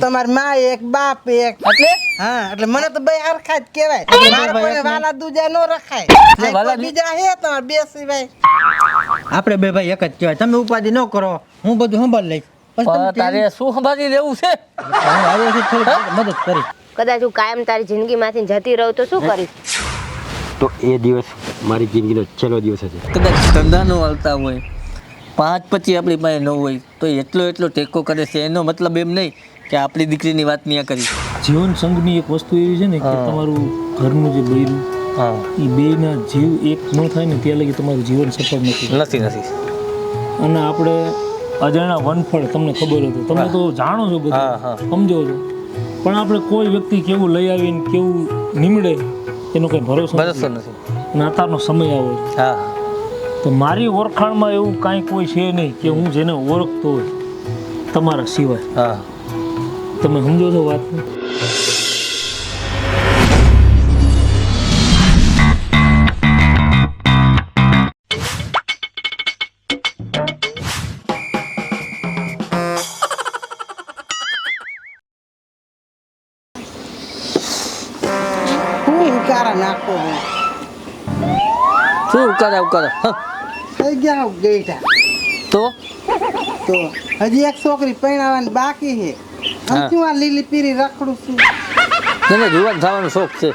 તમારી માં એક બાપ એક એટલે હા એટલે મને તો બે હરખા જ કહેવાય મારે કોઈને વાલા દૂજા નો રખાય વાલા બીજા હે તમારે બે સિવાય આપણે બે ભાઈ એક જ કહેવાય. તમે ઉપાધિ ન કરો, હું બધું સંભાળ લઈશ. પણ તમે તારે શું સંભાળી લેવું છે? હું આવ્યો છું થોડીક મદદ કરી. કદાચ હું કાયમ તારી જિંદગીમાંથી જતી રહું તો શું કરીશ? તો એ દિવસ મારી જિંદગીનો છેલ્લો દિવસ હશે. કદાચ ધંધા ન હાલતા હોય, 5-25 આપણી પાસે ન હોય તો એટલો ટેકો કરે છે. એનો મતલબ એમ નહીં કે આપણી દીકરીની વાત નહીં કરી. જીવન સંઘની એક વસ્તુ એવી છે ને કે તમારું ઘરનું જે બૈરું એ બેના જીવ એક ન થાય ને ત્યાં લગી તમારું જીવન સફળ નથી. અને આપણે અજાણ્યા વનફળ તમને ખબર હતું, તમે તો જાણો છો બધું, સમજો છો, પણ આપણે કોઈ વ્યક્તિ કેવું લઈ આવીને કેવું નીમડે એનો કંઈ ભરોસો નથી. અને અત્યારનો સમય આવો છે. તો મારી ઓળખાણમાં એવું કાંઈ કોઈ છે નહીં કે હું જેને ઓળખતો હોય તમારા સિવાય. તમે સમજો છો વાત? હું ઉકારા નાખો શું ઉકારા થઈ ગયા હું ગઈઠા તો હજી એક છોકરી પરણાવવાની બાકી છે આમ શું આ લીલી પીરી રખડું છું તને જુવાન થવાનો શોખ છે?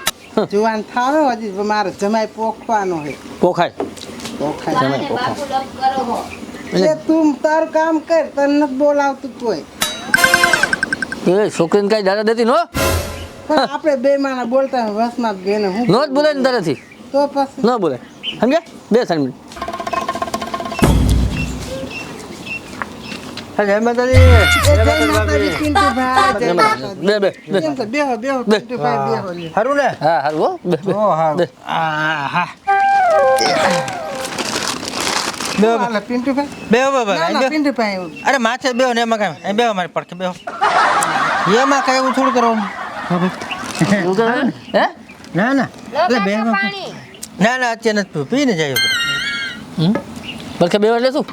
જુવાન થાવે હજી મારો જમાઈ પોખવાનો છે પોખાય એ તું તારું કામ કર તને નથી બોલાવતું કોઈ એ છોકરીને કાંઈ દાદા દેતી નો પણ આપણે બે માણા બોલતા હોય વસમાં બેને હું નો જ બોલે ને તારેથી તો પછી ન બોલે, સમજ્યા? 2 મિનિટ. જય માતાજી. જય માતાજી પિન્ટુભાઈ, જય માતાજી. બે કેમ છે? બેહો પિન્ટુભાઈ બેહો લ્યો. હારું ને? હા હારું હો. બે ઓ હારું. હા. બેહો હાલે પિન્ટુભાઈ. બેહો ના, બાબા. ના, પિન્ટુભાઈ અરે માથે બેહો ને એમાં કાંઈ અહીં બેહો મારી પડખે બેહો. એમાં કાંઈ એવું થોડું કરવાનું. હે ના એટલે બેહો. ના અત્યારે નથી પીને જાય બલકે બે એટલે શું?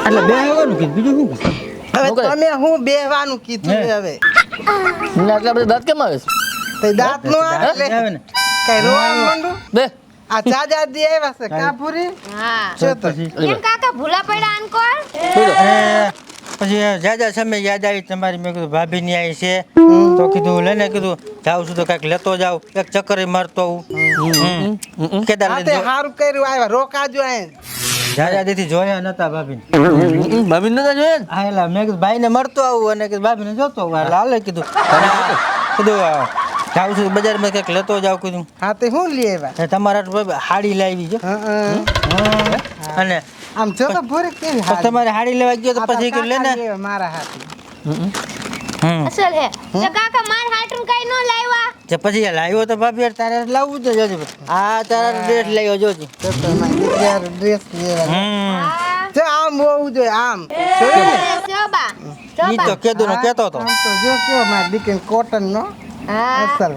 એટલે બેહવાનું કીધું, બીજું શું કીધું? હવે તમે હું બેહવાનું કીધું છે હવે આટલા બધા દાંત કેમ આવે છે? તે દાંત નો આવે આવે ને. કઈ રોવાનું માંડું બે આ ચાજા દી આવ્યા છે કા પૂરી હા જો તો કેમ કાકા ભૂલા પડ્યા અનકોર? અને પછી જાજા સમય યાદ આવી તમારી. મેં કીધું ભાભીની આવી છે તો કીધું લઈને કીધું જાઉં છું તો કાંઈક લેતો જાઉં, એક ચક્કર મારતો આવું. કેદાર આ તે હારું કર્યું આવ્યા રોકાજો અહીં જાજા દીથી જોયા નતા ભાભીને. ભાભી નતા જોયા ને? હા એટલે મેં કીધું ભાઈને મળતો આવું અને કીધું ભાભીને જોતો આવું. એટલે હાલે કીધું કીધું જાઉં છું બજારમાં કંઈક લેતો જાઉં કીધું. હા તે હું લઈ આવ્યા તમારા હાડી લાવી છે અને આમ જો તો ભોરે કેવી પછી તમારે હાડી લેવા ગયો તો પછી કીધું લે ને. હાડી મારા હાથી અસલ હે તો કાકા માર હાટું કઈ નો લાવ્યા? તે પછી લાવ્યો તો ભાભી તારે લાવવું તો જોજે. આ તારા ડ્રેસ લાવ્યો જોજે. તો મારી દીકરી ડ્રેસ લેવા હા જો આમ હોવું જોઈએ આમ જોયું ને? શોભા ઈ તો કેદું ને કેતો તો આમ તો જો કેવો મારી દીકરી કોટન નો હા અસલ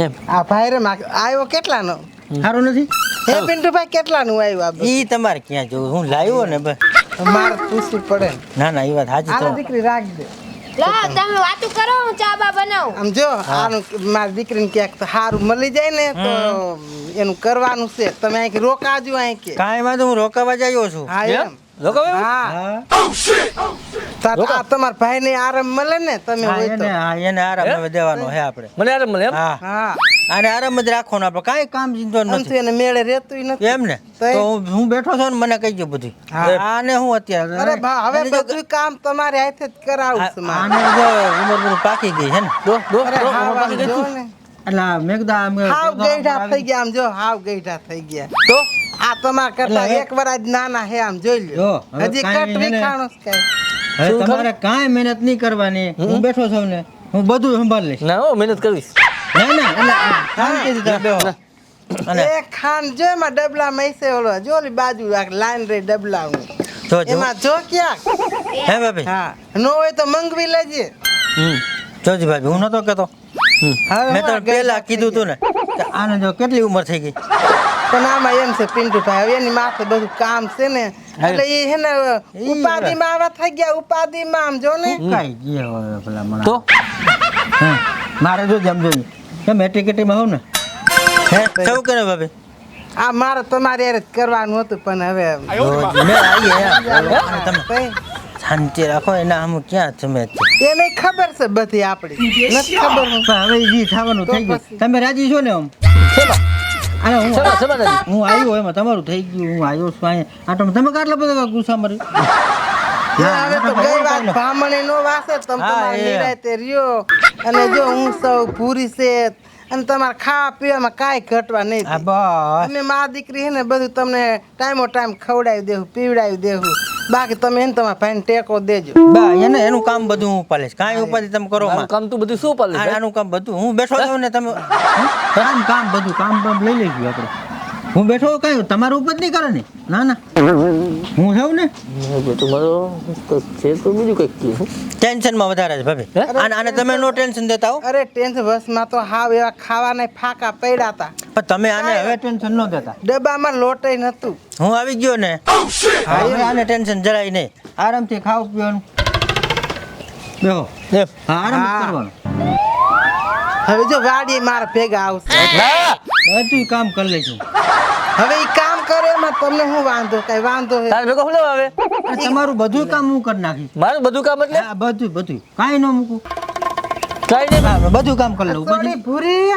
એમ આ ભાઈ રે આવ્યો કેટલાનો સારું નથી. હે પિન્ટુભાઈ કેટલાનું આવ્યું આ બધું? ઈ તમારે ક્યાં જોવું, હું લાવ્યો ને બસ. મારે પૂછવું પડે ને. ના એ વાત સાચી આને તો. દીકરી રાખ દે લો તમે વાતું કરો હું ચા બા બનાવું. આમ જો આનું મારી દીકરીને ક્યાંક તો સારું મળી જાય ને તો એનું કરવાનું છે. તમે અહીં રોકાજો અહીં કે કાંઈ વાંધો હું રોકાવા જ આવ્યો છું. હા એમ હા આ તમારા ભાઈ ને આરામ મળે ને તમે હા, હોય તો એને આરામ હવે દેવાનો હે આપણે. મને આરામ મળે એમ? હા હા આને આરામ જ રાખવાનો આપણે, કાંઈ કામ ચિંતો આમ તો નથી. એને મેળે રહેતું નથી એમ ને તો તો હું બેઠો છું ને મને કહી ગયો બધું. હા. આને હું અત્યારે અરે હવે બધું કામ તમારે હાથે જ કરાવું છે મારે. આને જો ઉંમર બધું પાકી ગઈ છે ને. અરે હાવ આમ જો ને એટલે મેં કીધું આમ હાવ ગઈઢા થઈ ગયા આમ જો હાવ ગઈઢા થઈ ગયા તો આ તમારા કરતા એક વરાજ નાના હે આમ જોઈ લ્યો જો, હવે હજી કાંઈ કટ એને- વિખાણો છે કાંઈ. હવે તમારે કાંઈ મહેનત નહીં કરવાની. હું બેઠો છું ને હું બધું સંભાળ લઈશ. ના હો, મહેનત કરવીશ. ના એટલે શાંતિથી તમે બેહો. અને એ ખાંડ જો એમાં ડબલા મૈસે ઓલો જો ઓલી બાજુ લાઈન રે ડબલાનું જો એમાં જો ક્યાંક હે ભાભી. હા નો હોય તો મંગવી લેજે જોજી ભાભી હું નતો કહેતો. હવે મેં તો અમારા પહેલા ગઈઢા કીધું તું ને કે આને જો કેટલી ઉંમર થઈ ગઈ. પણ આમાં એમ છે પિન્ટુભાઈ હવે એની માથે બધું કામ છે ને એટલે એ હે ને ઉપાધિમાં આવા થઈ ગયા ઉપાધિમાં આમ જો ને કાંઈ ગયા હવે ભલા તો મણા. હા મારે જો જમજો તમે ટિકિટમાં હોવ ને હે સૌ કરે ભાભી આ મારે તમારે યાર જ કરવાનું હતું પણ હવે મેં આવીએ તમે કઈ શાંતિ રાખો એના આમ ક્યાં તમે એને ખબર છે બધી આપણી નથી ખબર હું. પણ હવે જી થવાનું થઈ ગયું તમે રાજી છો ને આમ અરે હું શેમાં, શેમાં રાજી? હું આવ્યો એમાં તમારું થઈ ગયું હું આવ્યો છું અહીંયા આટો તમે કેટલા બધા ગુસ્સા મારી હવે તો ગઈ વાત બ્રાહ્મણે નો વાસે તમે હા, તમારા એ. નિરાંતે રહ્યો અને જો હું સૌ પૂરી છે અને તમારે ખાવા પીવામાં કાંઈ ઘટવા નહીં હા દે. બસ અમે મા દીકરી છે ને બધું તમને ટાઈમો ટાઈમ ખવડાવી દેવું પીવડાવી દેવું બાકી તમે એને તમારા ભાઈને ટેકો દેજો બા એને એનું કામ બધું હું પાલીશ કાંઈ ઉપાધિ તમે કરો મારું માં. કામ તું બધું શું પાલે આનું કામ બધું હું બેઠો છું ને તમે કામ બધું કામ લઈ લઈશું આપણે હું બેઠો કાંઈ તમારું ઉપર નહીં કરે ને ના ના હું છું ને તું મારો છે તો બીજું કંઈક કીધું ટેન્શનમાં વધારે છે ભાભી આને તમે નો ટેન્શન દેતા હો અરે ટેન્શન બસમાં તો હાવ એવા ખાવાના ફાંકા પડ્યા હતા પણ તમે આને હવે ટેન્શન ન દેતા ડબ્બામાં લોટય નતું હું આવી ગયો ને હવે આને ટેન્શન જરાય નહીં આરામથી ખાવું પીવાનું બેહો હા આરામ જ હા. કરવાનું હવે જો વાડી મારા ભેગા આવશે બધું કામ કરી લઈશું હવે એ કામ કરે એમાં તમને શું વાંધો કઈ વાંધો હે? તારે ભેગો શું લેવા આવે અને તમારું બધું કામ હું કરી નાખીશ મારું બધું કામ એટલે હા બધું કાંઈ ન મૂકું કાંઈ નહીં હા, બધું કામ કરી લઉં સોરી બધું ભૂરી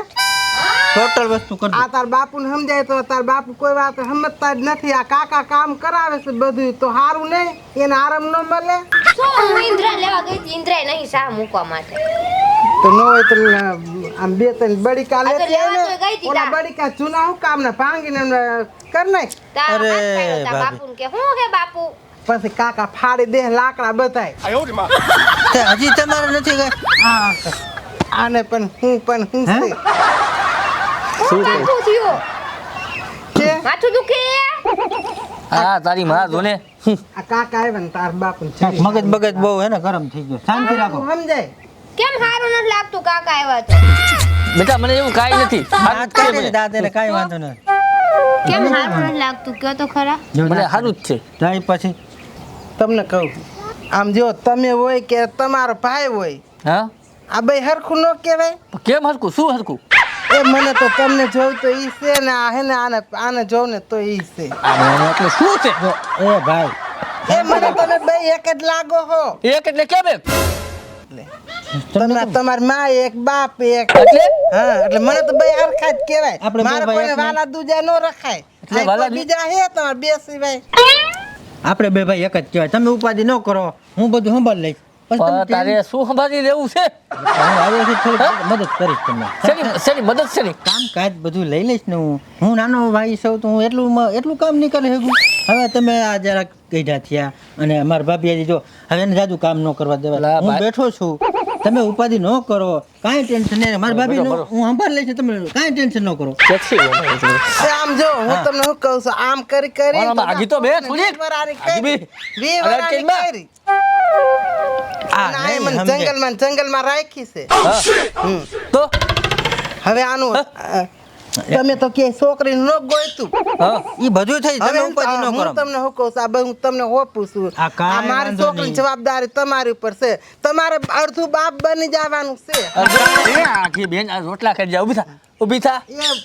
ટોટલ વસ્તુ કરી આ તાર બાપુ ને સમજાય તો તાર બાપુ કોઈ વાત સમજતા જ નથી આ કાકા કામ કરાવે છે બધું તો સારું નહીં એને આરામ ન મળે શું હું ઇન્દ્રા લેવા ગઈ હતી ઇન્દ્રાએ નહીં શા મૂકવા માટે તો ન હોય તો આમ બે ત્રણ બડીકા આ તો લેતી લેવા આવીને તો ગઈ હતી ઓલા તા. બડીકા જૂના હું કામ ને ભાંગીને એમને કર નાખ તા અરે, હાથ પાડ્યો તા ભાભી. બાપુને કે હું હે બાપુ પછી કાકા ફાડી દે લાકડા બધાય તે હજી તમારે નથી ગઈ આ આને પણ હું હે? છે શું કહે? માથું થયું કે માથું દુખે હા તારી માં જો ને આ કાકા આવ્યા ને તાર બાપુ મગજ બગજ બહુ હે ને ગરમ થઈ ગયો શાંતિ રાખો સમજાય કેમ સારું નથી લાગતું કાકા આવ્યા તો બેટા મને એવું કાંઈ નથી દાંત કાઢે છે, દાંત એટલે કાંઈ વાંધો નથી કેમ સારું નથી લાગતું કયો તો ખરા મને સારું જ છે જાય પછી તમને કહું આમ જો તમે હોય કે તમારો ભાઈ હોય હા આ બે હરખું ન કહેવાય કેમ હરકું શું હરકું એ મને તો તમને જોઉં તો ઈ છે ને આ હે ને આને જોઉં ને તો ઈ છે એટલે શું છે એ ભાઈ એ મને તમે બે એક જ લાગો હો એક એટલે કેમ એક તમારી માં એક બાપ એક એટલે હા એટલે મને તો બે હરખા જ કહેવાય આપણે બે મારે ભાઈ કોઈને એક વાલા દૂજા ન રખાય એટલે આ વાલા કોઈ બીજા હે તમારે બે સિવાય આપણે બે ભાઈ એક જ કહેવાય તમે ઉપાધિ ન કરો હું બધું સંભાળ લઈશ પછી તમે પણ તારે શું સંભાળી લેવું છે હું આવ્યો છું થોડી મદદ કરીશ તમને શેની મદદ શેની કામ કાજ બધું લઈ લઈશ ને હું નાનો ભાઈ છું તો હું એટલું કામ નહીં કરી શકું હવે તમે આ જરાક ગઈઢા થયા અને મારા ભાભી હજી જો હવે એને જાદુ કામ ન કરવા દેવા લા, હું ભાઈ. બેઠો છું તમે ઉપાધિ ન કરો કાંઈ ટેન્શન નહીં મારા ભાભી બરોબર. હું સંભાળ લઈશ તમે કાંઈ ટેન્શન ન કરો એ આમ જો હું તમને શું કહું છું આમ કરી કરી આમાં આગી તો બે થોડી. આગી બે. અરે કેમ? આ ના, એ નહીં મને સમજે. જંગલમાં રાખી છે હા. તો હવે આનું તમે તો કે છોકરી ન ગોઈતું હા ઈ બધું થઈ હવે તમે ઉપાધિ ન હું કરો તમને શું કહું છું આ હું તમને હોપું છું આ કાંઈ આ મારી વાંધો છોકરીની નહીં. જવાબદારી તમારી ઉપર છે તમારે અડધું બાપ બની જવાનું છે આખી બેન આ રોટલા ખાઈ જા ઊભી થા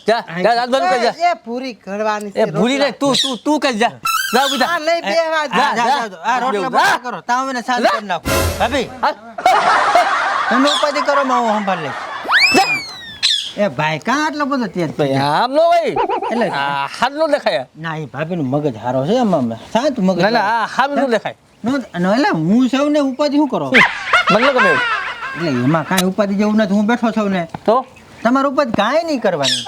જા જા રાત બંધ કરી જા એ પૂરી ઘડવાની એ ભૂલી રોટલા. નહીં તું કરી જા જા ઊભી થા આ નહીં બેહવા જા, જા. જા, જા, આ રોટલા બધા કરો તાવ એને શાંત કરી નાખો ભાભી તમે ઉપાધિ કરો માં હું સંભાળ લઈશ એ ભાઈ કાં આટલો બધો તેજ ભાઈ આમ નો હોય એટલે આ હાથ નો દેખાય ના એ ભાભીનું મગજ હારો છે એમાં શાંત મગજ ના ના આ હાથ નો દેખાય એટલે હું સૌ ને ઉપાધિ શું કરો મને ન ગમે એવું. એટલે એમાં કાંઈ ઉપાધિ જેવું નથી હું બેઠો છું ને તો તમારે ઉપાધિ કાંઈ નહીં કરવાની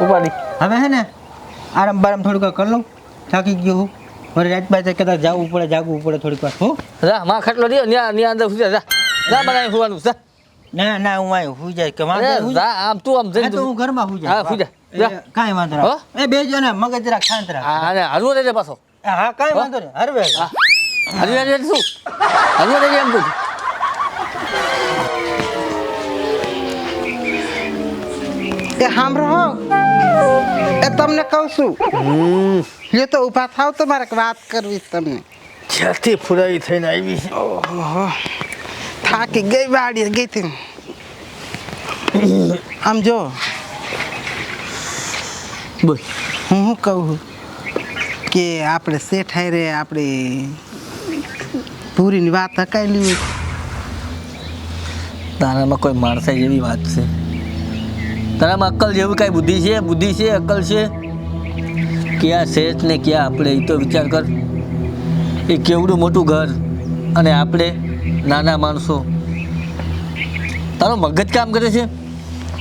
ઉપાડી હવે હે ને આરામ બારામ થોડીક વાર કરી લઉં થાકી ગયો હું વળી રાત બાદ કદાચ જાગવું પડે થોડીક વાર હો જા માં ખાટલો રહ્યો ન્યા અંદર સુઈ જા જા બનાવી સુવાનું જા ના ના હું અહીં હુઈ જાય કે વાંધો નહીં, હુઈ જા આમ તું આમ જાય. જઈ હા, તો હું ઘરમાં હુઈ હા, હુઈ જા. જા. જાય કાંઈ વાંધો નહીં એ બેજો ને મગજ જરાક શાંત રાખ અને હલવો દેજે પાછો હા કાંઈ વાંધો નહીં હરવે હા હલવો દેજે શું હલવો દેજે એમ કહું છું. એ સાંભળો એ તમને કહું છું એ તો ઊભા થાવ તો મારે એક વાત કરવી છે તમને જ્યારથી ફુરાવી થઈને આવી છે થાકી ગઈ વાડીએ ગઈ હતી આમ જો બોલ. હું શું કહું છું કે આપણે શેઠાઈ રે આપણે પૂરીની વાત હકાયેલી હોય. તારામાં કોઈ માણસાઈ જેવી વાત છે? તારામાં અક્કલ જેવી કાંઈ બુદ્ધિ છે? બુદ્ધિ છે, અક્કલ છે? ક્યાં શેઠ ને ક્યાં આપણે, એ તો વિચાર કર. એ કેવડું મોટું ઘર અને આપણે નાના માણસો. તારો મગજ કામ કરે છે?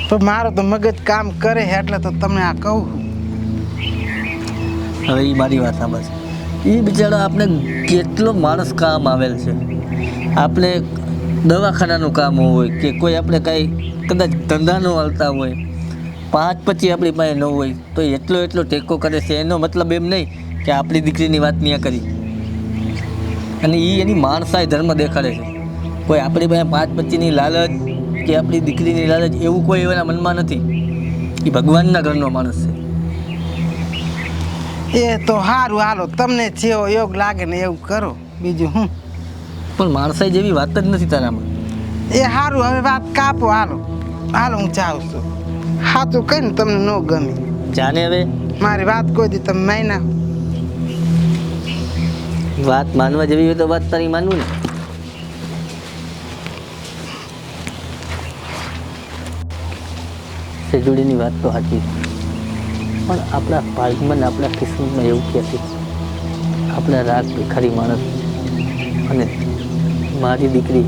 તો મારો તો મગજ કામ કરે છે એટલે તો તમને આ કહું છું. હવે એ મારી વાત સાંભળશે. એ બિચારો આપણે કેટલો માણસ કામ આવેલ છે. આપણે દવાખાનાનું કામ હોય કે કોઈ આપણે કાંઈ કદાચ ધંધાનું હાલતા હોય, 5-25 આપણી પાસે ન હોય તો એટલો ટેકો કરે છે. એનો મતલબ એમ નહીં કે આપણી દીકરીની વાત નહીં કરી. અને એ એની માણસાઈ ધર્મ દેખાડે છે. કોઈ આપણી પાસે 5-25ની લાલચ કે આપણી દીકરીની લાલચ એવું કોઈ એના મનમાં નથી. એ ભગવાનના ઘરનો માણસ છે. એ તો સારું, હાલો તમને જેવો યોગ લાગે ને એવું કરો, બીજું હું. પણ માણસાઈ જેવી વાત જ નથી તારામાં. એ સારું, હવે વાત કાપો. હાલો હાલો, હું જાઉં છું. સાચું કઈ ને તમને ન ગમે. જાને હવે મારી વાત કોઈ દી તમે માયના. વાત માનવા જેવી હોય તો વાત તારી માનવું ને. સેજુડીની વાત તો સાચી, પણ આપણા ભાગમાં ને આપણા કિસ્મતમાં એવું કહેતી આપણા રાગ ભિખારી માણસ અને મારી દીકરી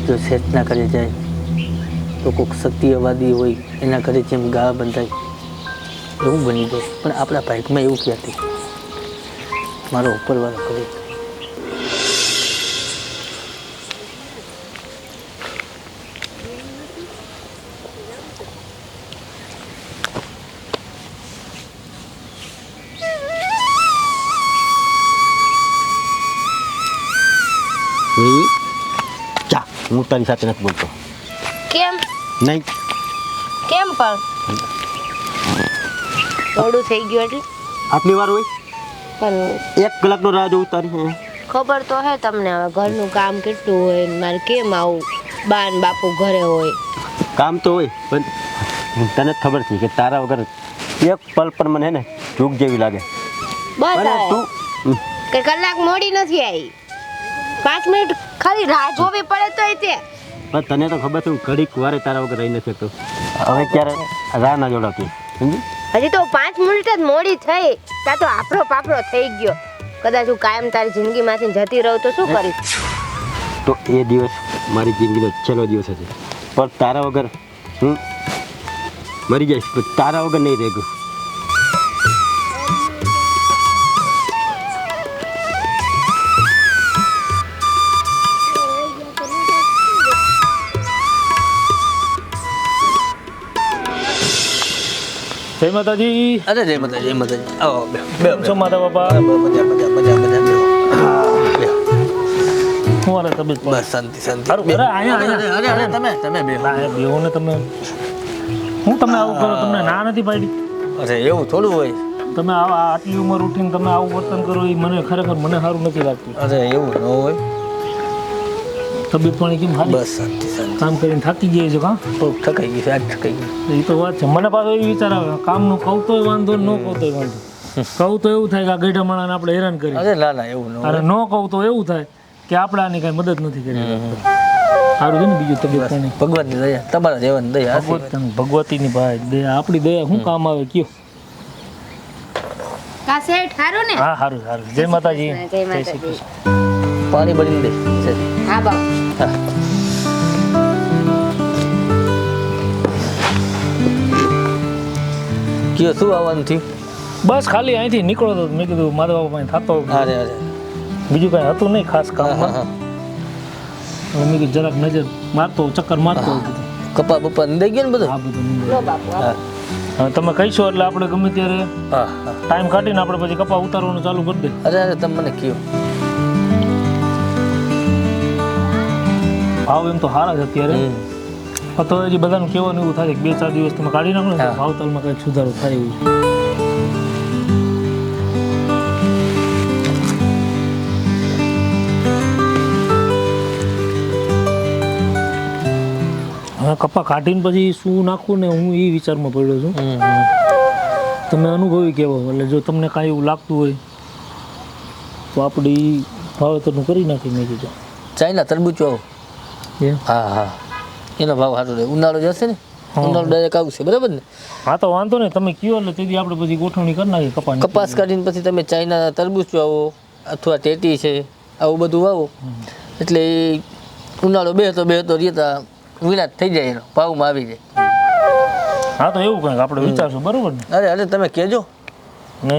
જો શેઠના ઘરે જાય તો કોઈક સત્યવાદી હોય એના ઘરે જેમ ગા બંધાય એવું બની જાય. પણ આપણા ભાગમાં એવું કહેતી મારો ઉપરવાળો કરે. ચા, હું તારી સાથે નથી બોલતો. કેમ નહીં, કેમ પણ મોડું થઈ ગયું એટલે આટલી વાર હોય? પણ 1 કલાકનો રાહ જોઉં તારી. ખબર તો હે તમને હવે ઘરનું કામ કેટલું હોય ને મારે કેમ આવું બા ને બાપુ ઘરે હોય. કામ તો હોય પણ તને જ ખબર છે કે તારા વગર એક પલ પણ મને હે ને ભૂખ જેવી લાગે. બસ અને હવે તું કે કલાક મોડી નથી આવી, 5 મિનિટ ખાલી રાહ જોવી પડે તોય તે. પણ તને તો ખબર છે હું ઘડીક વારે તારા વગર રહી નથી શકતો. હવે ક્યારે રાહ ના જોડાતી, સમજી? હજી તો 5 મિનિટ જ મોડી થઈ ત્યાં તો આપણો પાપડો થઈ ગયો. કદાચ હું કાયમ તારી જિંદગીમાંથી જતી રહું તો શું કરીશ? તો એ દિવસ મારી જિંદગીનો છેલ્લો દિવસ હશે. પણ તારા વગર હું મરી જઈશ, પણ તારા વગર નહીં રહી ગયું. જય માતાજી. અરે જય માતાજી, જય માતાજી. આવો બે કેમ છો માતા બાપા? મજા હું હાલે તબિયત બસ શાંતિ શાંતિ. સારું, અરે અહીંયા અરે તમે બે બેહો ને તમે. હું તમે આવું કરો, તમને ના નથી પાડી? અરે એવું થોડું હોય. તમે આટલી ઉંમર ઉઠીને તમે આવું વર્તન કરો એ મને ખરેખર મને સારું નથી લાગતું. અરે એવું ન હોય. તબિયત પાણી કેમ સારી? બસ શાંતિ શાંતિ. કામ કરીને થાકી ગયા છો કા? થોડુંક થકાઈ ગયું છે, આજ થકાઈ ગયું. એ તો વાત છે. મને પાછો એ વિચાર આવે કામનું કહું તોય વાંધો ન કહું તોય વાંધો. કહું તો એવું થાય કે આ ગઈઢા માણાને આપણે હેરાન કરીએ, અરે ના એવું ન અને હોય. ન કહું તો એવું થાય કે આપણે આની કાંઈ મદદ નથી કરી. સારું છે ને બીજું તબિયત પાણી? ભગવાનની દયા, તમારા જેવાની દયા. ભગવતીની ભાઈ દયા, આપણી દયા શું કામ આવે કયો? કા સેઠ હારું ને? હા સારું સારું. જય માતાજી. જય જય શ્રી માતાજી. કૃષ્ણ. પાણી ભરીને દે. હા બાપ. હા. કયો શું આવવાનું થયું? બસ ખાલી અહીંથી નીકળો તો મેં કીધું મારા બાપા પાસે થતો અરે અરે બીજું કાંઈ હતું નહીં ખાસ હા હા કામ. હા. મેં કીધું જરાક નજર મારતો ચક્કર મારતો કીધું. કપા બપા દઈ ગયો ને બધું? આ બધું નહીં. લો બાપુ હા હવે તમે કહીશો એટલે આપણે ગમે ત્યારે હા હા. ટાઈમ કાઢીને આપણે પછી કપા ઉતારવાનું ચાલુ કરી દે. અરે અરે તમે મને કયો. ભાવ એમ તો સારા છે અત્યારે. હમ. તો હજી બધાનું કહેવાનું એવું થાય કે 2-4 દિવસ તમે કાઢી નાખો ને તો હા. ભાવતાલમાં કંઈક સુધારો થાય એવું છે. હવે કપા કાઢીને પછી શું નાખવું ને હું એ વિચારમાં પડ્યો છું. તમે અનુભવી કેવો, એટલે જો તમને કાંઈ એવું લાગતું હોય તો આપણે ઈ વાવેતરનું કરી નાખી મેં કીધું. ચાઇના તરબૂચ વાવો. એમ? હા હા, એનો ભાવ સારો રહે. ઉનાળો જશે ને, ઉનાળો ડાયરેક્ટ આવશે, બરાબર ને? હા તો વાંધો નહીં, તમે કયો એટલે તેથી આપણે પછી ગોઠવણી કરી નાખીએ કપાની. કપાસ કાઢીને પછી તમે ચાઇના તરબૂચ વાવો અથવા ટેટી છે, આવું બધું વાવો એટલે એ ઉનાળો બેહતો રહેતા વિનાશ થઈ જાય, એનો ભાવમાં આવી જાય. હા તો એવું કંઈક આપણે વિચારશું, બરાબર ને? અરે અરે તમે કહેજો. ને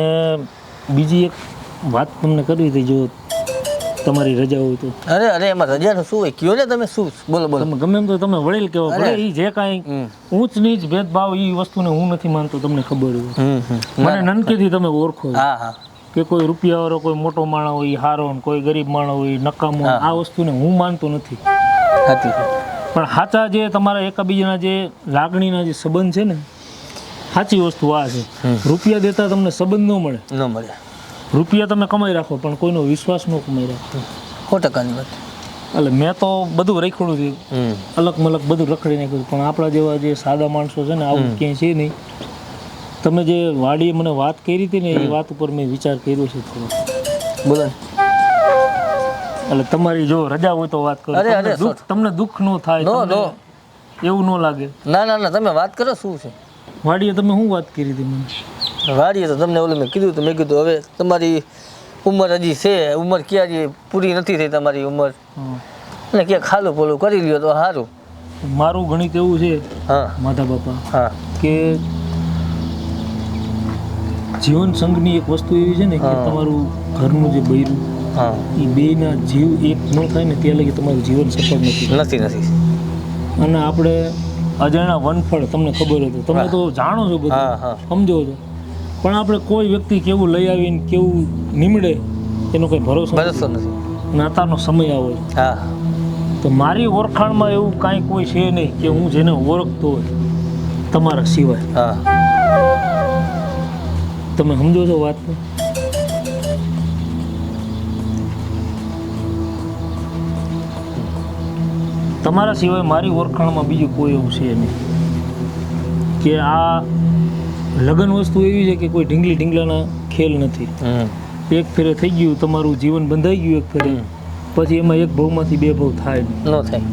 બીજી એક વાત તમને કરવી હતી, જો તમારી રજા હોય તો. અરે અરે એમાં રજાનું શું હોય, કયો ને તમે. શું બોલો બોલો. તમે ગમે એમ તો તમે વડીલ કહેવો અરે. પડે. એ જે કાંઈ ઊંચ નીચ ભેદભાવ એ વસ્તુને હું નથી માનતો, તમને ખબર હોય. મને નનકેથી તમે ઓળખો છો. હા હા, કે કોઈ રૂપિયાવાળો કોઈ મોટો માણસ હોય હારો ને કોઈ ગરીબ માણસ હોય નકામો, આ વસ્તુને હું માનતો નથી. સાચું. પણ સાચા જે તમારા એકબીજાના જે લાગણીના જે સંબંધ છે ને, સાચી વસ્તુ આ છે. રૂપિયા દેતા તમને સંબંધ ન મળે. ન મળે. રૂપિયા તમે કમાઈ રાખો પણ કોઈનો વિશ્વાસ ન કમાઈ રાખો. 100%ની વાત. એટલે મેં તો બધું રખડું છે, અલગ મલક બધું રખડી નાખ્યું. પણ આપણા જેવા જે સાદા માણસો છે ને, આવું ક્યાંય છે નહીં. તમે જે વાડીએ મને વાત કરી હતી ને, એ વાત ઉપર મેં વિચાર કર્યો છે થોડો. બોલો. એટલે તમારી જો રજા હોય તો વાત કરો. અરે, અરે, તમને દુઃખ ન થાય, નો, તમને નો. એવું ન લાગે. ના ના ના, તમે વાત કરો. શું છે વાડીએ તમે શું વાત કરી હતી મને? વાડીએ તો તમને ઓલું મેં કીધું તો મેં કીધું હવે તમારી ઉંમર હજી છે, ઉંમર ક્યારે પૂરી નથી થઈ તમારી ઉંમર, અને ક્યાંક ખાલું પોલું કરી લ્યો તો સારું. મારું ગણિત એવું છે હા માધા બાપા હા, કે જીવન સંઘની એક વસ્તુ એવી છે ને કે તમારું ઘરનું જે બૈરું હા, એ બેના જીવ એક ન થાય ને ત્યાં લગી તમારું જીવન સફળ નથી. નથી. અને આપણે અજાણ્યા વનફળ, તમને ખબર હોય તો તમે તો જાણો છો બધું, હા હા, સમજો છો, પણ આપણે કોઈ વ્યક્તિ કેવું લઈ આવીને કેવું નીમડે એનો કંઈ ભરોસો ભરોસો નથી. અને અત્યારનો સમય આવો છે. હા, તો મારી ઓળખાણમાં એવું કાંઈ કોઈ છે નહીં કે હું જેને ઓળખતો હોય તમારા સિવાય. હા, તમે સમજો છો વાત? તમારા સિવાય મારી ઓળખાણમાં બીજું કોઈ એવું છે નહીં. કે આ લગ્ન વસ્તુ એવી છે કે કોઈ ઢીંગલી ઢીંગલાના ખેલ નથી. એક ફેરે થઈ ગયું તમારું જીવન બંધાઈ ગયું એક ફેરે, પછી એમાં એક ભાવમાંથી બે ભાવ થાય નહીં. ન થાય.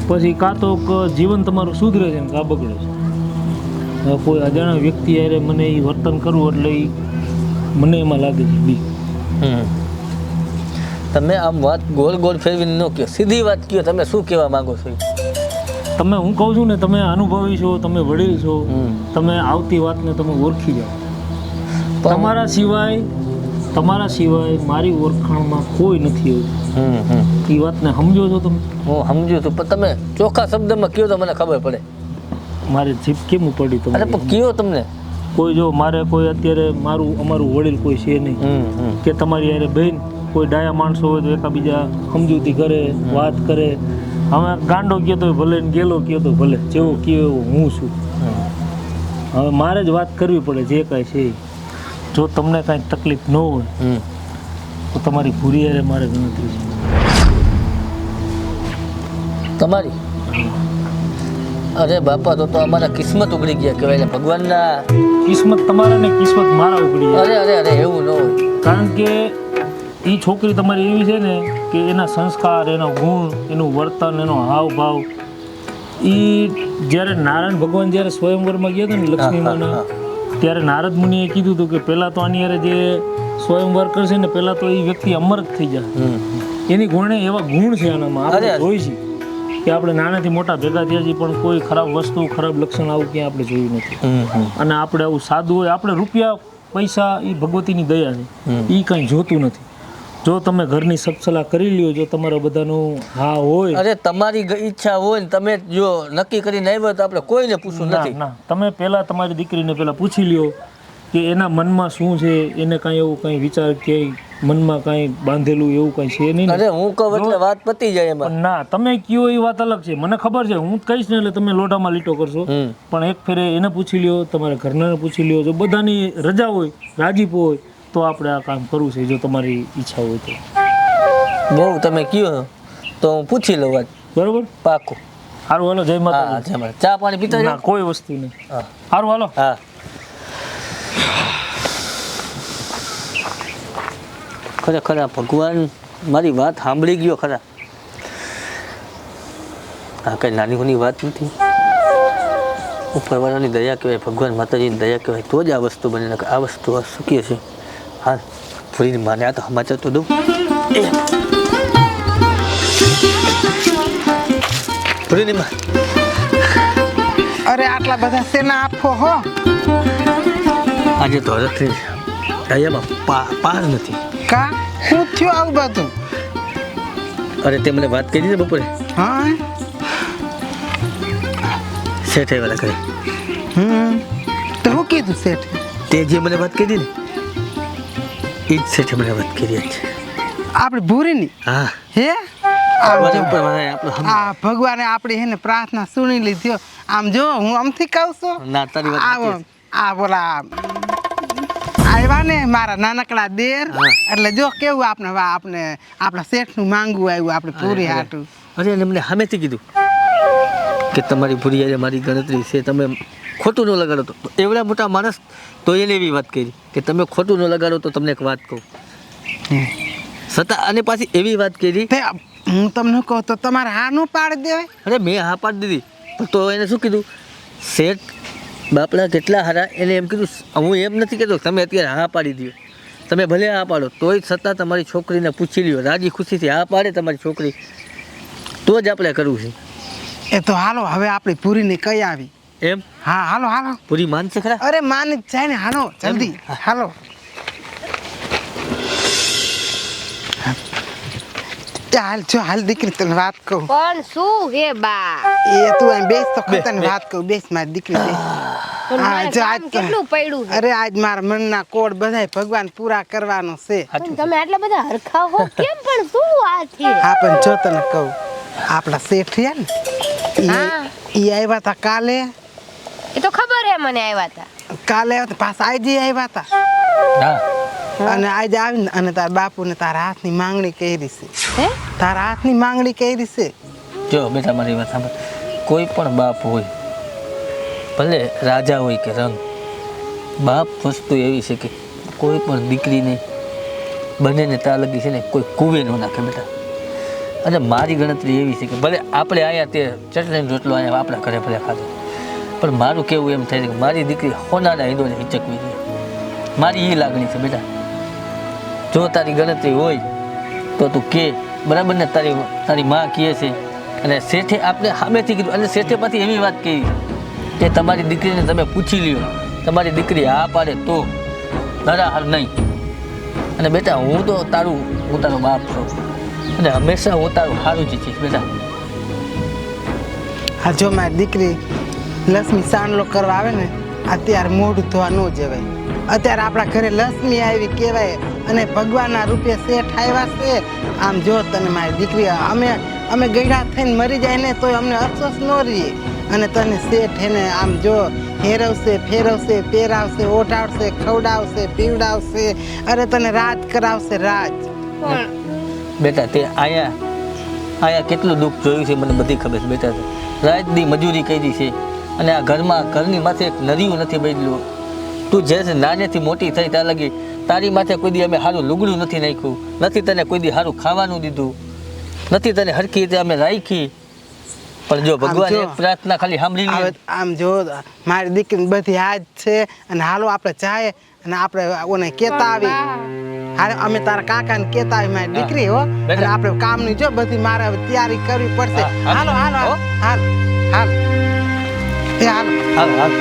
પછી કાં તો જીવન તમારું સુધરે છે ને કાં બગડે છે. હવે કોઈ અજાણ્યા વ્યક્તિ હારે મને એ વર્તન કરવું એટલે એ મને એમાં લાગે છે બી. તમે આમ વાત ગોળ ગોળ ફેરવીને ન કહો, સીધી વાત કહો. તમે શું કહેવા માંગો છો? તમે, હું કહું છું ને, તમે અનુભવી છો, તમે વડીલ છો, તમે આવતી વાતને તમે ઓળખી જાઓ. તમારા સિવાય મારી ઓળખાણમાં કોઈ નથી એવું. એ વાતને સમજો છો તમે? હું સમજુ છું, પણ તમે ચોખ્ખા શબ્દમાં કહો તો મને ખબર પડે. મારે જીભ કેમ પડી અરે તમે? પણ કહો તમને. કોઈ જો મારે કોઈ અત્યારે અમારું વડીલ કોઈ છે નહીં કે તમારી યારે બહેન કોઈ ડાયા માણસો હોય તો એકાબીજા સમજૂતી કરે, વાત કરે. હવે ગાંડો કહો તો ભલે ને ગેલો કહો તો ભલે, જેવો કહો એવો હું છું. હવે મારે જ વાત કરવી પડે જે કાંઈ છે. જો તમને કાંઈ તકલીફ ન હોય તો તમારી ભૂરી યારે મારે ગણતરી છે. તમારી? અરે બાપા, તો અમારા કિસ્મત ઉગડી ગયા કહેવાય ને, ભગવાનના. કિસ્મત તમારા ને કિસ્મત મારા ઉગડી જાય. અરે અરે અરે, એવું ન હોય. કારણ કે એ છોકરી તમારી એવી છે ને કે એના સંસ્કાર, એનો ગુણ, એનું વર્તન, એનો હાવભાવ. એ જ્યારે નારાયણ ભગવાન જ્યારે સ્વયંવરમાં ગયા હતા ને લક્ષ્મી માના, ત્યારે નારદ મુનિએ કીધું હતું કે પહેલાં તો આની યારે જે સ્વયંવર કરશે ને પહેલાં તો એ વ્યક્તિ અમર જ થઈ જાય. એની ગુણે એવા ગુણ છે આનામાં, આપણે જોઈ છીએ કે આપણે નાનાથી મોટા ભેગા થયા છીએ પણ કોઈ ખરાબ વસ્તુ, ખરાબ લક્ષણ આવું ક્યાં આપણે જોયું નથી. અને આપણે આવું સાદું હોય, આપણે રૂપિયા પૈસા એ ભગવતીની દયા છે, એ કંઈ જોતું નથી. જો તમે ઘરની સબસલા કરી લ્યો, જો તમારા બધાનું હા હોય. અરે તમારી ઈચ્છા હોય ને તમે જો નક્કી કરીને આવ્યો તો આપણે કોઈને પૂછવું નથી. ના, તમે પહેલાં તમારી દીકરીને પહેલાં પૂછી લ્યો કે એના મનમાં શું છે, એને કાંઈ એવું કાંઈ વિચાર કે મનમાં કાંઈ બાંધેલું એવું કાંઈ છે નહીં. અરે હું કહું એટલે વાત પતી જાય એમાં. ના, તમે કયો એ વાત અલગ છે, મને ખબર છે, હું કહીશ ને એટલે તમે લોઢામાં લીટો કરશો. પણ એક ફેરે એને પૂછી લ્યો, તમારા ઘરનાને પૂછી લ્યો. જો બધાની રજા હોય, રાજીપો હોય તો આપણે આ કામ કરવું છે. જો તમારી ઈચ્છા હોય તો બહુ તમે કયો તો હું પૂછી લઉં વાત. બરોબર? પાકું. સારું હાલો, જય હા માતા. જય માતા. ચા પાણી પીતા ના જાઓ. કોઈ વસ્તુ નહીં. હા સારું હાલો. હા ખરેખર આ ભગવાન મારી વાત સાંભળી ગયો ખરા. આ કઈ નાની હોની વાત નથી. ઉપરવાળાની દયા કહેવાય, ભગવાન માતાજીની દયા કહેવાય, તો જ આ વસ્તુ બની નાખે. આ વસ્તુ શક્ય છે. હા ફરીને માને આ તો સમાચાર તો દઉં. ફરીને માં અરે આટલા બધા શેના આપો હો? આજે તો હરખથી દયામાં પાર નથી. કા શું થયું આવું બધું? અરે તે મને વાત કરી ને બપોરે હા શેઠ વાળા કરે. તો શું કીધું શેઠ? તે જે મને વાત કરી ને એ જ શેઠે મને વાત કરી છે. આપણે ભૂરીની હા હે ભગવાન આમ ઉપર મને આપણો આ ભગવાને આપણી હેને પ્રાર્થના સુણી લીધી હો. આમ જો હું આમથી કહું છું. ના તારી વાત આવો સાચી આ બોલા આવ્યા ને મારા નાનકડા દેર, હા. એટલે જો કેવું આપણે આપણા શેઠનું માંગવું આવ્યું આપણે પૂરી અરે, હાટું. અરે એને મને સામેથી કીધું કે તમારી ભૂરી આજે મારી ગણતરી છે, તમે ખોટું ન લગાડો. તો એવડા મોટા માણસ તો એને એવી વાત કરી કે તમે ખોટું ન લગાડો તો તમને એક વાત કહું. છતાં અને પાછી એવી વાત કરી. તે હું તમને કહું તો તમારે હા નું પાડી દેવાય. અરે મેં હા પાડી દીધી, પણ તો એને શું કીધું શેઠ બાપડા કેટલા હારા. એને એમ કીધું હું એમ નથી કહેતો તમે અત્યારે હા પાડી દો, તમે ભલે હા પાડો તોય છતાં તમારી છોકરીને પૂછી લ્યો, રાજી ખુશીથી હા પાડે તમારી છોકરી તો જ આપણે કરવું છે. એ તો હાલો હવે આપણી પૂરીને કઈ આવી. એમ હા હાલો હાલો. પૂરી માનશે ખરા? અરે માની જ જાય ને, હાલો જલ્દી હાલો. હાલ જો હાલ દીકરી તને વાત કહું. પણ શું હે બા? એ તું એમ બેસ તો તને વાત કહું. બેસ મારી દીકરી બેસ. પણ હા, મારે જો કામ આજ તો- કેટલું પડ્યું છે. અરે આજ મારા મનના કોડ બધાય ભગવાન પૂરા કરવાનો છે. પણ તમે આટલા બધા હરખા હો કેમ? પણ શું આ છે? હા પણ જો તને કહું આપણા શેઠ રહ્યા ને હા. ઈ આવ્યા હતા કાલે. એ તો ખબર હે મને આવ્યા હતા. કાલે આવ્યા હતા, પાછા આજે આવ્યા હતા. હા અને આજે આવીને અને તારા બાપુને તારા હાથની માંગણી કરી છે. હે? તારા હાથની માંગણી કરી છે. જો બેટા મારી વાત સાંભળ. કોઈ પણ બાપ હોય, ભલે રાજા હોય કે રંગ, બાપ વસ્તુ એવી છે કે કોઈ પણ દીકરીને બંનેને ત્યાં લગી છે ને કોઈ કુવે ન નાખે બેટા. અને મારી ગણતરી એવી છે કે ભલે આપણે અહીંયા તે ચટણીનો રોટલો અહીંયા આપણા ઘરે ભલે ખાધો, પણ મારું કેવું એમ થાય છે કે મારી દીકરી હોનાના હિંદોને હિચકવી જોઈએ. મારી એ લાગણી છે બેટા. જો તારી ગણતરી હોય તો તું કે બરાબર ને. તારી માં કહે છે અને શેઠે આપણે સામેથી કીધું અને શેઠે પાછી એવી વાત કહી કે તમારી દીકરીને તમે પૂછી લ્યો, તમારી દીકરી હા પાડે તો નરા નહીં. અને બેટા હું તારો બાપ છું અને હંમેશા હું તારું સારું જ ઈચ્છીશ બેટા. હા જો મારી દીકરી લક્ષ્મી સાંડલો કરવા આવે ને અત્યારે મોઢું ધોવા ન જવાય. અત્યારે આપણા ઘરે લક્ષ્મી આવી કહેવાય અને ભગવાનના રૂપે શેઠ આવ્યા છે. આમ જો તને મારી દીકરી અમે ગયડા થઈને મરી જાય ને તોય અમને અફસોસ ન રહીએ. અને તને શેઠ એને આમ જો હેરવશે, ફેરવશે, પહેરાવશે, ઓઢાડશે, ખવડાવશે, પીવડાવશે. અરે તને રાજ કરાવશે રાજ. પણ બેટા તે અહીંયા કેટલું દુઃખ જોયું છે મને બધી ખબર છે બેટા. રાતની મજૂરી કરી છે અને આ ઘરની માથે એક નરિયું નથી બદલ્યું. તું જે છે નાનેથી મોટી થઈ ત્યાં લગી તારી માથે કોઈ દી અમે સારું લુગડું નથી નાખ્યું, નથી તને કોઈ દી સારું ખાવાનું દીધું, નથી તને હરખી રીતે અમે રાખી. પણ જો ભગવાન એક પ્રાર્થના ખાલી સાંભળી લે. આમ જો મારી દીકરી બધી હાજ છે અને હાલો આપણે જાય અને આપણે ઓને કેતા આવી. હારે અમે તારા કાકાને કેતા આવી મારી દીકરી હો. અને આપણે કામની જો બધી મારે હવે તૈયારી કરવી પડશે. હાલો હાલો હાલ હાલ એ હાલો હાલ હાલ.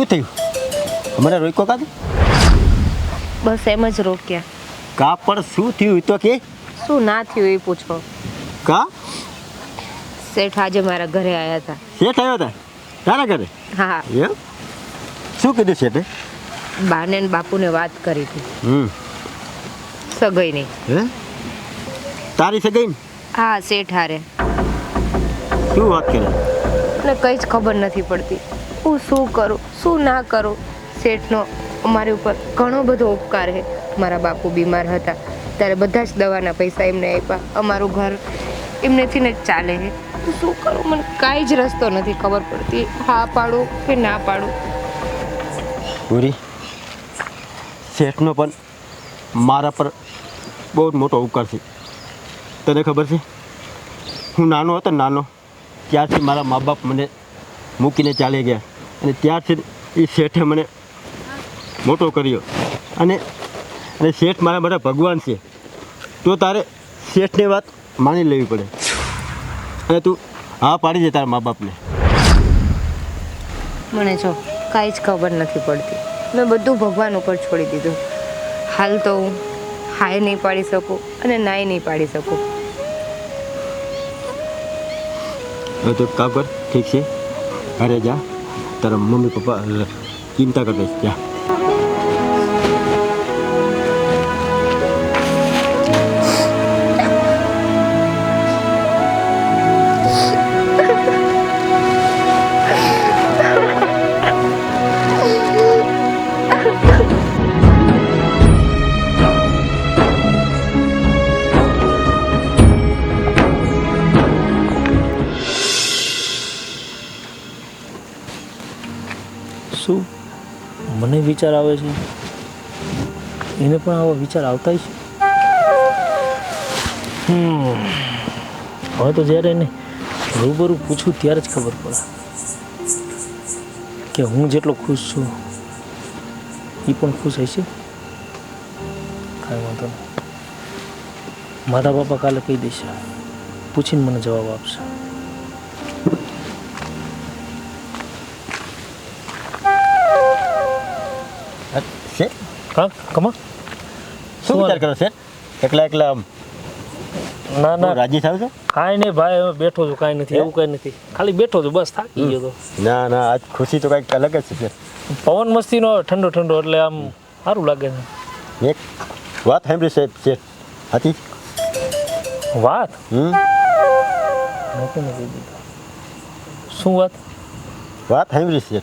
શું થયું મને રોક્યો કાં બસ એમ જ રોક્યા. કા પણ શું થયું એ તો કે શું ના થયું એ પૂછો. કા શેઠ આજે મારા ઘરે આવ્યા હતા. શેઠ આવ્યો હતા તારા ઘરે હા, એમ શું કીધું શેઠે બાને ને બાપુને વાત કરી હતી સગાઈની. હે તારી સગાઈ ને હા, શેઠ હારે. શું વાત કરે મને કંઈ જ ખબર નથી પડતી. હું શું કરું શું ના કરું. શેઠનો અમારી ઉપર ઘણો બધો ઉપકાર છે. મારા બાપુ બીમાર હતા ત્યારે બધા જ દવાના પૈસા એમને આપ્યા. અમારું ઘર એમનેથી ને જ ચાલે છે. હું શું કરું મને કાંઈ જ રસ્તો નથી ખબર પડતી. હા પાડું કે ના પાડું. પૂરી શેઠનો પણ મારા પર બહુ જ મોટો ઉપકાર છે. તને ખબર છે હું નાનો હતો નાનો ત્યારથી મારા મા બાપ મને મૂકીને ચાલી ગયા અને ત્યારથી એ શેઠે મને મોટો કર્યો અને શેઠ મારા બધા ભગવાન છે. તો તારે શેઠની વાત માની લેવી પડે અને તું હા પાડી દે તારા મા બાપને. મને જો કાંઈ જ ખબર નથી પડતી. મેં બધું ભગવાન ઉપર છોડી દીધું. હાલ તો હું હાય નહીં પાડી શકું અને નાય નહીં પાડી શકું. હવે તો કામ કર ઠીક છે ઘરે જા તારા મમ્મી પપ્પા ચિંતા કરતા છે જા. શું મને વિચાર આવે છે એને પણ આવા વિચાર આવતા છે. હવે તો જ્યારે એને રૂબરૂ પૂછું ત્યારે જ ખબર પડે કે હું જેટલો ખુશ છું એ પણ ખુશ હશે. કાંઈ વાંધો નહીં, માતા બાપા કાલે કહી દેશે, પૂછીને મને જવાબ આપશે. હા કમા શું વિચાર કરો છે એકલા એકલા આમ ના ના રાજી થાવ છો? કાંઈ નહીં ભાઈ, હવે બેઠો છું, કાંઈ નથી, એવું કાંઈ નથી, ખાલી બેઠો છું, બસ થાકી ગયો તો. ના ના આજ ખુશી તો કંઈક અલગ જ છે. પવન મસ્તીનો ઠંડો ઠંડો એટલે આમ સારું લાગે છે. એક વાત સાંભળી સાહેબ છે હતી વાત નહોતું નથી દીધું. શું વાત? વાત સાંભળી છે.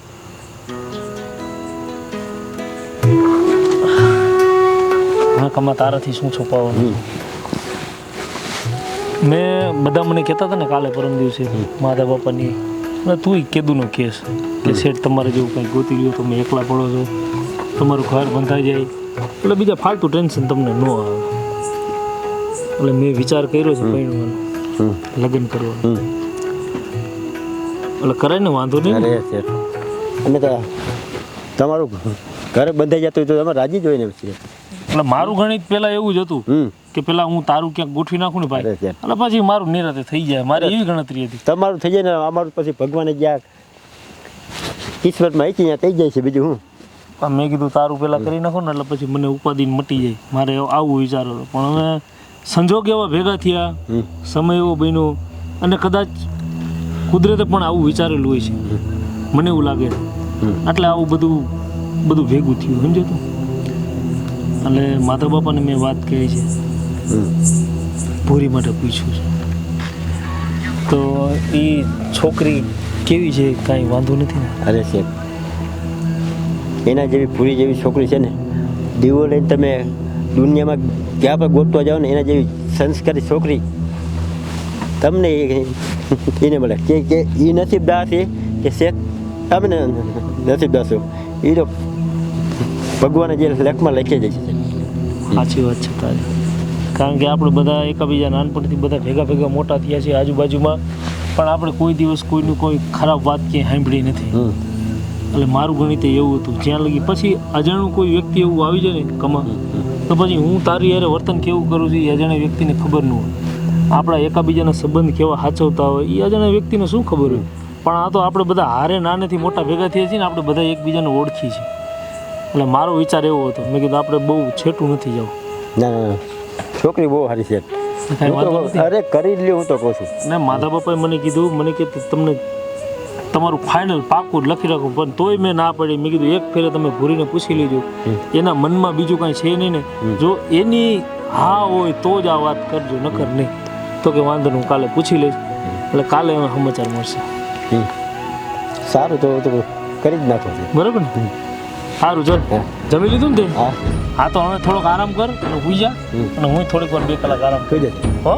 હા કમા, તારાથી શું છુપાવવાનું? મેં બધા મને કહેતા હતા ને કાલે પરમ દિવસે માતા બાપાની, અને તું કેદુનો કેસ કે શેઠ તમારે જેવું કંઈ ગોતી લ્યો, તમે એકલા પડો છો, તમારું ઘર બંધાઈ જાય, એટલે બીજા ફાલતુ ટેન્શન તમને ન આવે. એટલે મેં વિચાર કર્યો છે પરણવાનો, લગ્ન કરવાનું. એટલે કરાય ને, વાંધો નહીં. અરે શેઠ, અને તો તમારું ઘર બંધાઈ જતું હોય તો તમે રાજી જ હોય ને પછી. એટલે મારું ગણિત પહેલા એવું જ હતું કે પેલા હું તારું ક્યાંક ગોઠવી નાખું ને ભાઈ, એટલે પછી મારું નિરાતે થઈ જાય, મારી એવી ગણતરી હતી. તમારું થઈ જાય ને અમારું પછી ભગવાને જ્યાં કિસ્મતમાં આવી ત્યાં થઈ જાય છે. બીજું હું પણ મેં કીધું તારું પેલા કરી નાખો ને એટલે પછી મને ઉપાધિને મટી જાય, મારે આવું વિચાર હતો. પણ હવે સંજોગ એવા ભેગા થયા, સમય એવો બન્યો, અને કદાચ કુદરતે પણ આવું વિચારેલું હોય છે, મને એવું લાગે. એટલે આવું બધું ભેગું થયું, સમજો તું. એટલે માતા બાપાને મેં વાત કરી છે, ભૂરી માટે પૂછ્યું છે, તો એ છોકરી કેવી છે, કાંઈ વાંધો નથી ને? અરે સાહેબ, એના જેવી પૂરી જેવી છોકરી છે ને, દીવો લઈને તમે દુનિયામાં ક્યાં પણ ગોતવા જાઓ ને, એના જેવી સંસ્કારી છોકરી તમને એને મળે. કે એ નસીબદાર છે કે શેઠ તમે ને નસીબદાર છો, એ તો ભગવાને જે લેખમાં લખી જાય છે. સાચી વાત છે તારી, કારણ કે આપણે બધા એકબીજા નાનપણથી બધા ભેગા મોટા થયા છીએ આજુબાજુમાં, પણ આપણે કોઈ દિવસ કોઈનું કોઈ ખરાબ વાત ક્યાંય સાંભળી નથી. એટલે મારું ગણિત એવું હતું, જ્યાં લગી પછી અજાણું કોઈ વ્યક્તિ એવું આવી જાય ને કમા, તો પછી હું તારી યારે વર્તન કેવું કરું છું એ અજાણ્યા વ્યક્તિને ખબર ન હોય. આપણા એકાબીજાના સંબંધ કેવા સાચવતા હોય એ અજાણ્યા વ્યક્તિને શું ખબર હોય. પણ આ તો આપણે બધા હારે નાનેથી મોટા ભેગા થઈએ છીએ ને આપણે બધા એકબીજાને ઓળખી છીએ એટલે મારો વિચાર એવો હતો મેં કીધું આપણે બહુ છેટું નથી જવું. ના ના ના. છોકરી બહુ સારી છે. કાંઈ વાંધો નથી. અરે કરી જ લ્યો હું તો કહું છું. ને માધા બાપાએ મને કીધું મને કે તમને તમારું ફાઇનલ પાકું જ લખી રાખું પણ તોય મેં ના પડી. મેં કીધું એક ફેરે તમે ભૂરીને પૂછી લેજો એના મનમાં બીજું કાંઈ છે નહીં ને જો એની હા હોય તો જ આ વાત કરજો નકર નહીં. તો કે વાંધો નહીં હું કાલે પૂછી લઈશ એટલે કાલે સમાચાર મળશે. સારું તો કરી જ નાખો છે. બરાબર ને સારું ચાલ જમી લીધું ને તે હા હા તો હવે થોડોક આરામ કર અને હુઈ જા અને હું થોડીક વાર 2 કલાક આરામ કહી દે. હો